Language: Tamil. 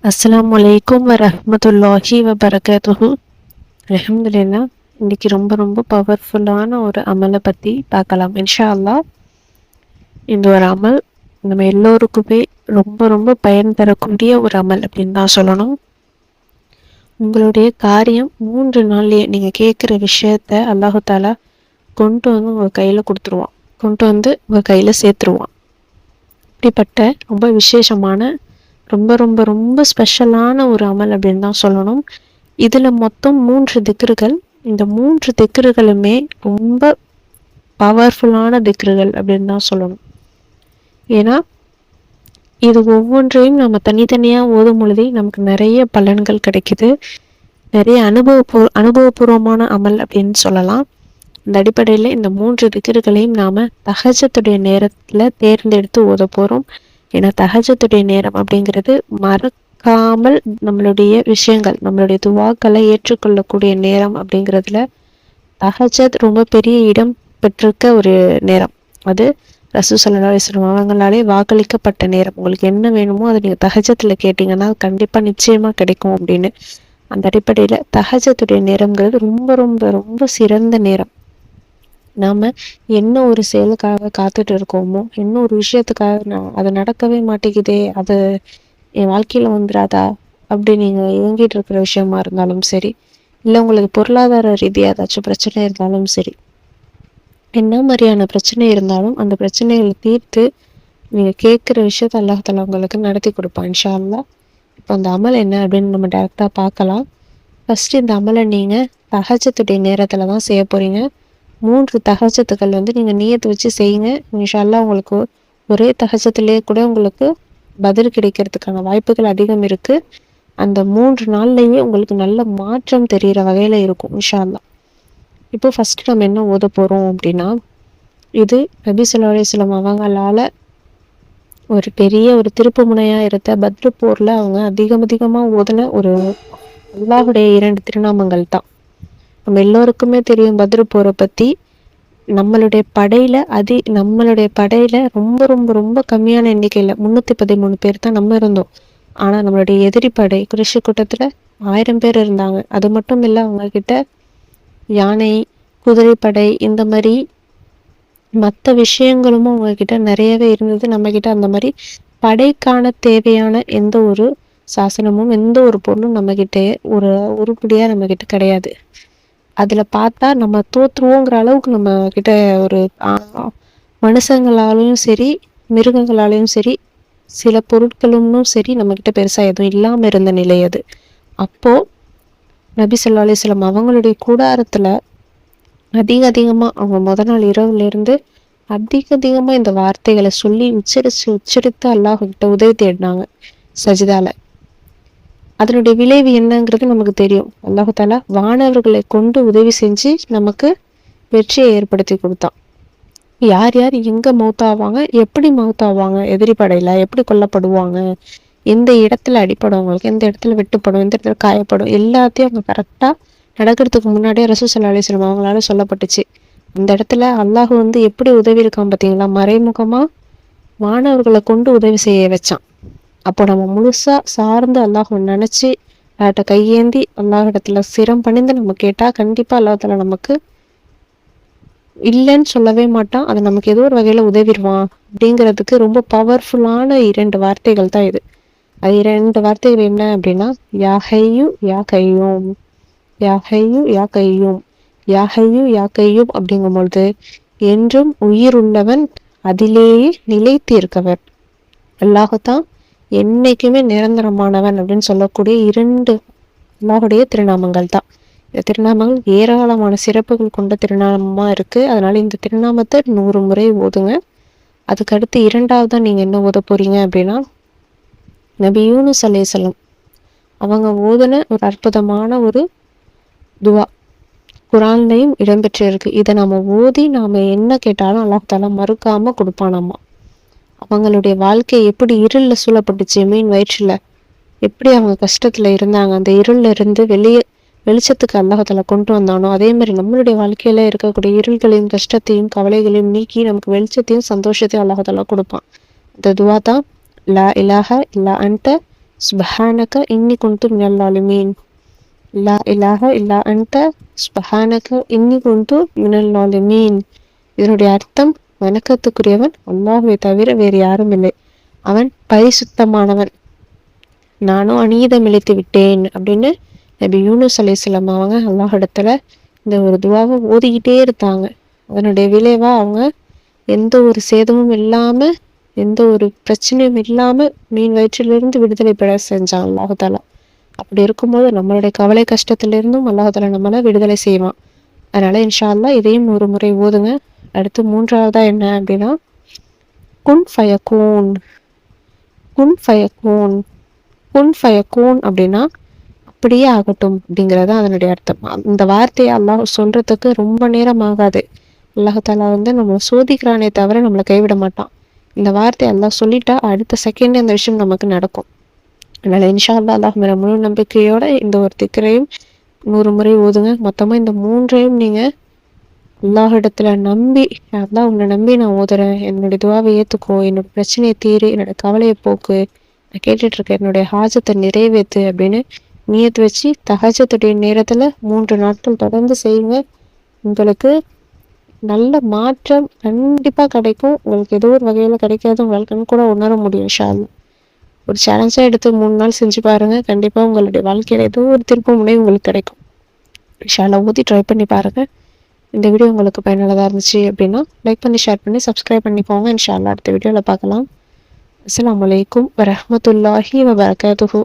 அஸ்ஸலாமு அலைக்கும் வரஹ்மத்துல்லாஹி வபரகாத்துஹு. அல்ஹம்துலில்லாஹ். இன்னைக்கு ரொம்ப ரொம்ப பவர்ஃபுல்லான ஒரு அமலை பற்றி பார்க்கலாம் இன்ஷா அல்லாஹ். இந்த ஒரு அமல் நம்ம எல்லோருக்குமே ரொம்ப ரொம்ப பயன் தரக்கூடிய ஒரு அமல் அப்படின்னு தான் சொல்லணும். உங்களுடைய காரியம் 3 நாள்லயே நீங்கள் கேட்குற விஷயத்த அல்லாஹு தாலா கொண்டு வந்து உங்கள் கையில் கொடுத்துருவான், கொண்டு வந்து உங்கள் கையில் சேர்த்துருவான். இப்படிப்பட்ட ரொம்ப விசேஷமான ரொம்ப ரொம்ப ரொம்ப ஸ்பெஷலான ஒரு அமல் அப்படின்னு தான் சொல்லணும். இதில் மொத்தம் 3 திக்ருகள். இந்த 3 திக்ருகளுமே ரொம்ப பவர்ஃபுல்லான திக்ருகள் அப்படின்னு தான் சொல்லணும். ஏன்னா இது ஒவ்வொன்றையும் நம்ம தனித்தனியாக ஓதும் பொழுதே நமக்கு நிறைய பலன்கள் கிடைக்குது. நிறைய அனுபவபூர்வமான அமல் அப்படின்னு சொல்லலாம். இந்த அடிப்படையில் இந்த 3 திக்ருகளையும் நாம் தஹஜ்ஜுடைய நேரத்தில் தேர்ந்தெடுத்து ஓத போகிறோம். ஏன்னா தஹஜ்ஜுடைய நேரம் அப்படிங்கிறது மறக்காமல் நம்மளுடைய விஷயங்கள், நம்மளுடைய துவாக்களை ஏற்றுக்கொள்ளக்கூடிய நேரம் அப்படிங்கிறதுல தஹஜ்ஜத் ரொம்ப பெரிய இடம் பெற்றிருக்க ஒரு நேரம். அது ரசூல் ஸல்லல்லாஹு அலைஹி வஸல்லம் அவங்களாலே வாக்களிக்கப்பட்ட நேரம். உங்களுக்கு என்ன வேணுமோ அதை நீங்கள் தஹஜ்ஜத்தில் கேட்டிங்கன்னா கண்டிப்பாக நிச்சயமாக கிடைக்கும் அப்படின்னு. அந்த அடிப்படையில் தஹஜ்ஜுடைய நேரங்கிறது ரொம்ப ரொம்ப ரொம்ப சிறந்த நேரம். நாம் என்ன ஒரு செயலுக்காக காத்துட்டு இருக்கோமோ, என்ன ஒரு விஷயத்துக்காக அது நடக்கவே மாட்டேங்குதே, அது என் வாழ்க்கையில் வந்துடாதா அப்படி நீங்கள் இயங்கிட்டு இருக்கிற விஷயமா இருந்தாலும் சரி, இல்லை உங்களுக்கு பொருளாதார ரீதியாக ஏதாச்சும் பிரச்சனை இருந்தாலும் சரி, என்ன மாதிரியான பிரச்சனை இருந்தாலும் அந்த பிரச்சனைகளை தீர்த்து நீங்கள் கேட்குற விஷயத்த அல்லாஹ் தஆலா உங்களுக்கு நடத்தி கொடுப்பான் இன்ஷா அல்லாஹ். இப்போ அந்த அமல் என்ன அப்படின்னு நம்ம டேரெக்டாக பார்க்கலாம். ஃபஸ்ட்டு இந்த அமலை நீங்கள் தஹஜ்ஜுடைய நேரத்தில் தான் செய்ய போகிறீங்க. 3 தஹஜ்ஜுகள் நீங்கள் நியத்து வச்சு செய்யுங்க. இன்ஷா அல்லாஹ் உங்களுக்கு ஒரே தஹஜ்ஜுலேயே கூட உங்களுக்கு பதில் கிடைக்கிறதுக்கான வாய்ப்புகள் அதிகம் இருக்குது. அந்த 3 நாள்லேயே உங்களுக்கு நல்ல மாற்றம் தெரிகிற வகையில் இருக்கும் இன்ஷா அல்லாஹ். இப்போ ஃபஸ்ட்டு நம்ம என்ன ஓத போகிறோம் அப்படின்னா, இது நபி ஸல்லல்லாஹு அலைஹி வஸல்லம் அவங்களால ஒரு பெரிய ஒரு திருப்பு முனையாக இருந்த பத்ரு போரில் அவங்க அதிகமாக ஓதின ஒரு அல்லாஹுடைய 2 திருநாமங்கள் தான். நம்ம எல்லோருக்குமே தெரியும் பத்ரு போரை பற்றி. நம்மளுடைய படையில் ரொம்ப ரொம்ப ரொம்ப கம்மியான எண்ணிக்கையில் 313 பேர் தான் நம்ம இருந்தோம். ஆனால் நம்மளுடைய எதிரி படை குறைஷி கூட்டத்தில் 1000 பேர் இருந்தாங்க. அது மட்டும் இல்லை, அவங்கக்கிட்ட யானை, குதிரைப்படை, இந்த மாதிரி மற்ற விஷயங்களும் அவங்கக்கிட்ட நிறையவே இருந்தது. நம்மக்கிட்ட அந்த மாதிரி படைக்கான தேவையான எந்த ஒரு சாசனமும் எந்த ஒரு பொருளும் நம்மக்கிட்ட ஒரு உருப்படியாக நம்மக்கிட்ட கிடையாது. அதில் பார்த்தா நம்ம தோற்றுவோங்கிற அளவுக்கு நம்மக்கிட்ட ஒரு மனுஷங்களாலையும் சரி, மிருகங்களாலையும் சரி, சில பொருட்களும் சரி நம்மக்கிட்ட பெருசாக எதுவும் இல்லாமல் இருந்த நிலை அது. அப்போது நபி ஸல்லல்லாஹு அலைஹி வஸல்லம் அவங்களுடைய கூடாரத்தில் அதிகமாக அவங்க முத நாள் இரவுலேருந்து அதிகமாக இந்த வார்த்தைகளை சொல்லி உச்சரித்து அல்லாஹ்கிட்ட உதவி தேடினாங்க சஜிதால. அதனுடைய விளைவு என்னங்கிறது நமக்கு தெரியும். அல்லாஹு தாலா வானவர்களை கொண்டு உதவி செஞ்சு நமக்கு வெற்றியை ஏற்படுத்தி கொடுத்தான். யார் யார் எங்கே மௌத்தாவாங்க, எப்படி மௌத்தாவாங்க, எதிரி படையில் எப்படி கொல்லப்படுவாங்க, எந்த இடத்துல அடிப்படுவாங்களுக்கு, எந்த இடத்துல வெட்டுப்படும், எந்த இடத்துல காயப்படும், எல்லாத்தையும் அவங்க கரெக்டாக நடக்கிறதுக்கு முன்னாடியே ரசூல் ஸல்லல்லாஹு அலைஹி வஸல்லம் அவங்களால சொல்லப்பட்டுச்சு. இந்த இடத்துல அல்லாஹ் எப்படி உதவி இருக்கான் பார்த்தீங்களா, மறைமுகமாக மாணவர்களை கொண்டு உதவி செய்ய வச்சான். அப்போ நம்ம முழுசாக சார்ந்து அல்லாஹ் நினச்சி அவர்கிட்ட கையேந்தி அல்லாஹிடத்துல சிரம் பணிந்து நம்ம கேட்டால் கண்டிப்பாக அல்லாஹ் நமக்கு இல்லைன்னு சொல்லவே மாட்டான். அது நமக்கு ஏதோ ஒரு வகையில் உதவிடுவான். அப்படிங்கிறதுக்கு ரொம்ப பவர்ஃபுல்லான 2 வார்த்தைகள் தான் இது. அது 2 வார்த்தைகள் என்ன அப்படின்னா, யா ஹையு யா கையூம், யா ஹையு யா கையூம், யா ஹையு யா கையூம் அப்படிங்கும்பொழுது என்றும் உயிர் உள்ளவன், அதிலேயே நிலைத்து இருக்கவர் அல்லாஹுதான், என்னைக்குமே நிரந்தரமானவன் அப்படின்னு சொல்லக்கூடிய 2 அல்லாஹுடைய திருநாமங்கள் தான். இந்த திருநாமங்கள் ஏராளமான சிறப்புகள் கொண்ட திருநாமமாக இருக்குது. அதனால் இந்த திருநாமத்தை 100 முறை ஓதுங்க. அதுக்கடுத்து 2ஆவதாக நீங்கள் என்ன ஓத போகிறீங்க அப்படின்னா, நபி யூனுஸ் அலைஹிஸ்ஸலாம் அவங்க ஓதுன ஒரு அற்புதமான ஒரு துவா குரான்லையும் இடம்பெற்றிருக்கு. இதை நம்ம ஓதி நாம் என்ன கேட்டாலும் அல்லாஹ் தஆலா மறுக்காமல் கொடுப்பானாமா. அவங்களுடைய வாழ்க்கை எப்படி இருளில் சூழப்பட்டுச்சு, மீன் வயிற்றில் எப்படி அவங்க கஷ்டத்தில் இருந்தாங்க, அந்த இருளில் இருந்து வெளிச்சத்துக்கு அல்லாஹ் தஆலா கொண்டு வந்தானோ, அதே மாதிரி நம்மளுடைய வாழ்க்கையில் இருக்கக்கூடிய இருள்களையும் கஷ்டத்தையும் கவலைகளையும் நீக்கி நமக்கு வெளிச்சத்தையும் சந்தோஷத்தையும் அல்லாஹ் தஆலா கொடுப்பான். இந்த துவா தான் லா இலாஹ இல்லா அன்ட சுப்ஹானக இன்னி குன்து மினல் ஸாலிமீன். லா இலாஹ இல்லா அன்த சுப்ஹானக இன்னி குன்து மினல் ஸாலிமீன். இதனுடைய அர்த்தம், வணக்கத்துக்குரியவன் அல்லாஹ்வை தவிர வேறு யாரும் இல்லை, அவன் பரிசுத்தமானவன், நானும் அநீதம் இழைத்து விட்டேன் அப்படின்னு நபி யூனுஸ் அலைஹிஸ்ஸலாம் அவங்க அல்லாஹ் இடத்துல இந்த ஒரு துவாவை ஓதிக்கிட்டே இருந்தாங்க. அதனுடைய விளைவா அவங்க எந்த ஒரு சேதமும் இல்லாம, எந்த ஒரு பிரச்சனையும் இல்லாம மீன் வயிற்றிலிருந்து விடுதலை பெற செஞ்சான் அல்லாஹாலா. அப்படி இருக்கும்போது நம்மளுடைய கவலை கஷ்டத்திலிருந்தும் அல்லாஹாலா நம்மளை விடுதலை செய்வான். அதனால இன்ஷா அல்லாஹ் இதையும் ஒரு முறை ஓதுங்க. அடுத்து மூன்றாவதா என்ன அப்படின்னா, குன் ஃபயக்கூன். குன் ஃபயக்கூன். குன் ஃபயக்கூன் அப்படின்னா அப்படியே ஆகட்டும் அப்படிங்கிறதா அதனுடைய அர்த்தம். இந்த வார்த்தையை அல்லாஹ் சொல்றதுக்கு ரொம்ப நேரம் ஆகாது. அல்லாஹாலா நம்ம சோதிக்கிறானே தவிர நம்மளை கைவிட மாட்டான். இந்த வார்த்தையை அல்லாஹ் சொல்லிட்டா அடுத்த செகண்ட் அந்த விஷயம் நமக்கு நடக்கும். அதனால இன்ஷா அல்லாஹ் அல்லாஹ் மேல முழு நம்பிக்கையோட இந்த ஒரு திக்கரையும் 100 முறை ஓதுங்க. மொத்தமா இந்த 3ஐயும் நீங்க அல்லாஹ் இடத்துல நம்பி, அல்லாஹ் உன்னை நம்பி நான் ஓதுறேன், என்னுடைய துவாவை ஏத்துக்கோ, என்னோட பிரச்சனையை தீரு, என்னோட கவலையை போக்கு, நான் கேட்டுட்டு இருக்கேன், என்னுடைய ஹாஜத்தை நிறைவேற்று அப்படின்னு நியத்து வச்சு தஹஜ்ஜுடைய நேரத்துல 3 நாட்கள் தொடர்ந்து செய்யுங்க. உங்களுக்கு நல்ல மாற்றம் கண்டிப்பா கிடைக்கும். உங்களுக்கு ஏதோ ஒரு வகையில கிடைக்காது உங்களால் கூட உணர முடியும் இன்ஷா அல்லாஹ். ஒரு சேலஞ்சா எடுத்து 3 நாள் செஞ்சு பாருங்க. கண்டிப்பா உங்களுடைய வாழ்க்கையில ஏதோ ஒரு திருப்பு முனை உங்களுக்கு கிடைக்கும். இன்ஷா அல்லாஹ் ஊதி ட்ரை பண்ணி பாருங்க. இந்த வீடியோ உங்களுக்கு பயனுள்ளதா இருந்துச்சு அப்படின்னா லைக் பண்ணி, ஷேர் பண்ணி, சப்ஸ்கிரைப் பண்ணிக்கோங்க. இன்ஷா அல்லாஹ் அடுத்த வீடியோல பார்க்கலாம். அஸ்ஸலாமு அலைக்கும் வரஹ்மத்துல்லாஹி வபரகாத்துஹு.